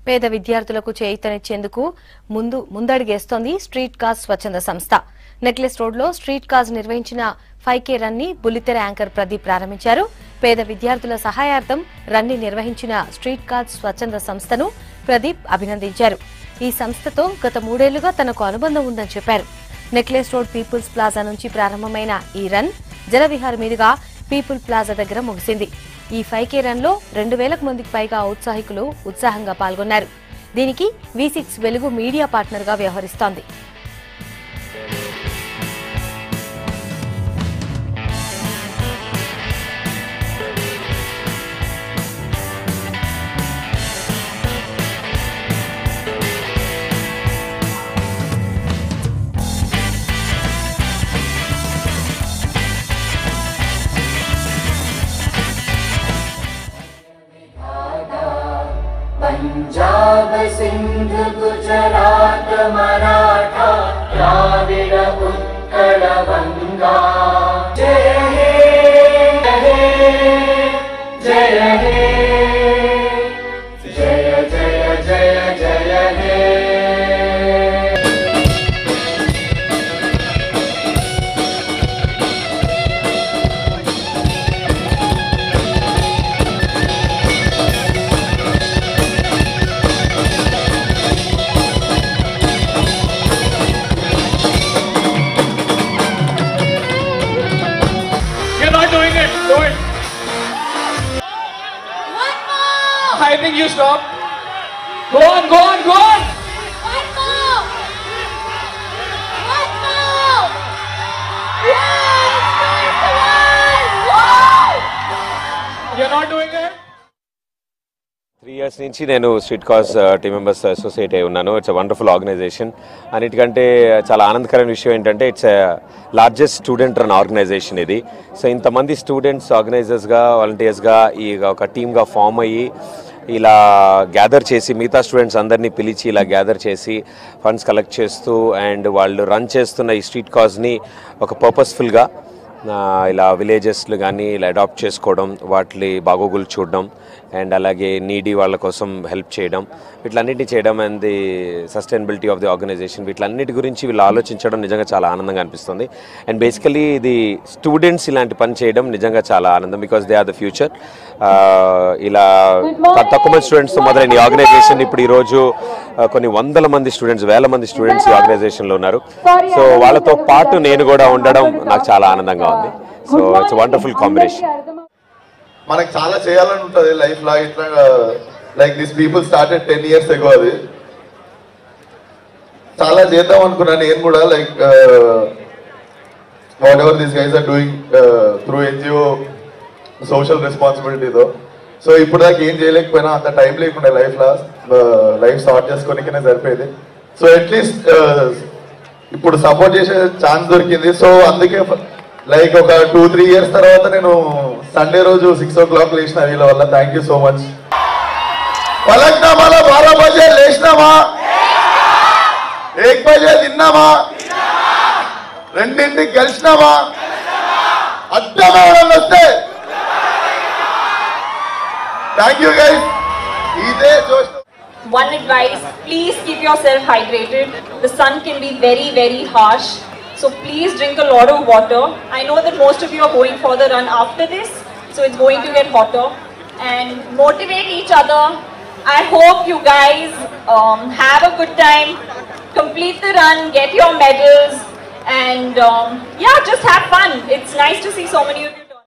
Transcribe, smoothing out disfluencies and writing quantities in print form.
పేద విద్యార్థులకు చేయూతనిచ్చేందుకు ముందడుగేస్తోంది street cars స్వచ్ఛంద సంస్థ. నెక్లెస్ రోడ్లో స్ట్రీట్ కార్స్ నిర్వహించిన 5K రన్ ని బుల్లితెర యాంకర్ ప్రదీప్ ప్రారంభించారు. పేద విద్యార్థుల సహాయార్థం రన్ ని నిర్వహించిన స్ట్రీట్ కార్స్ స్వచ్ఛంద సంస్థను ప్రదీప్ అభినందించారు. ఈ సంస్థతో గత 3 ఏళ్లుగా తనకు అనుబంధం ఉందని చెప్పారు. నెక్లెస్ రోడ్ పీపుల్స్ ప్లాజా నుంచి ప్రారంభమైన ఈ రన్ జలవిహార్ మీదుగా పీపుల్ ప్లాజా దగ్గర ముగిసింది. ఈ 5K రన్ లో 2000 మందికి పైగా ఉత్సాహికులు ఉత్సాహంగా పాల్గొన్నారు. దీనికి V6 వెలుగు మీడియా పార్ట్నర్ గా వ్యవహరిస్తోంది. पंजाब सिंध गुजरात मराठा द्राविड उत्कल बंगा जय हे जय हे जय जय जय जय हे Do it. One more. I think you stop. Go on, go on, go on. One more. One more. Yeah, it's going to win. Woo! You're not doing it. 3 years నుంచి నేను street cars team members associate అయి ఉన్నాను. It's a wonderful organisation. అన్నిటికంటే చాలా ఆనందకరమైన విషయం ఏంటంటే it's largest student run organisation ఇది. సో ఇంతమంది స్టూడెంట్స్ ఆర్గనైజర్స్గా వాలంటీర్స్గా ఈ ఒక టీమ్గా ఫామ్ అయ్యి ఇలా గ్యాదర్ చేసి మిగతా స్టూడెంట్స్ అందరినీ పిలిచి ఇలా గ్యాదర్ చేసి ఫండ్స్ కలెక్ట్ చేస్తూ అండ్ వాళ్ళు రన్ చేస్తున్న ఈ స్ట్రీట్ కార్స్ని ఒక పర్పస్ఫుల్గా ఇలా విలేజెస్లు కానీ ఇలా అడాప్ట్ చేసుకోవడం, వాటి బాగోగులు చూడడం అండ్ అలాగే నీడీ వాళ్ళ కోసం హెల్ప్ చేయడం, వీటిలన్నిటిని చేయడం and the sustainability of the organisation, వీటిలన్నిటి గురించి వీళ్ళు ఆలోచించడం నిజంగా చాలా ఆనందంగా అనిపిస్తుంది. అండ్ బేసికలీ ఇది స్టూడెంట్స్ ఇలాంటి పని చేయడం నిజంగా చాలా ఆనందం, because they are the future. ఇలా తక్కువ మంది స్టూడెంట్స్తో మొదలైన ఈ ఆర్గనైజేషన్ ఇప్పుడు ఈరోజు కొన్ని వందల మంది స్టూడెంట్స్, వేల మంది స్టూడెంట్స్ ఈ ఆర్గనైజేషన్లో ఉన్నారు. సో వాళ్ళతో పాటు నేను కూడా ఉండడం నాకు చాలా ఆనందంగా ఉంది. So it's wonderful combination. మనకు చాలా చేయాలని ఉంటుంది లైఫ్ లా. ఇట్లా like this people started 10 years ago. అది చాలా చేద్దాం అనుకున్నాను నేను కూడా. Like whatever this guys are doing through NGO social రెస్పాన్సిబిలిటీతో. సో ఇప్పుడు దాకా ఏం చేయలేకపోయినా, అంత టైం లేకుండా లైఫ్ స్టార్ట్ చేసుకోనికనే సరిపోయేది. సో అట్లీస్ట్ ఇప్పుడు సపోర్ట్ చేసే ఛాన్స్ దొరికింది. సో అందుకే లైక్ ఒక 2-3 years తర్వాత నేను సండే రోజు 6 o'clock లేచిన వీళ్ళ వల్ల. Thank you so much. పలక్నామాలో 12 బజే లేచినామా, 1 బజే తిన్నామా, 2ంటికి కలిసినామా, అడ్డమవడం వస్తే థ్యాంక్ యూ గైస్. ఇదే జోష్. One advice, please keep yourself hydrated. The sun can be very, very harsh. So please drink a lot of water. I know that most of you are going for the run after this, so it's going to get hotter. And motivate each other. I hope you guys have a good time, complete the run, get your medals, and yeah, just have fun. It's nice to see so many of you.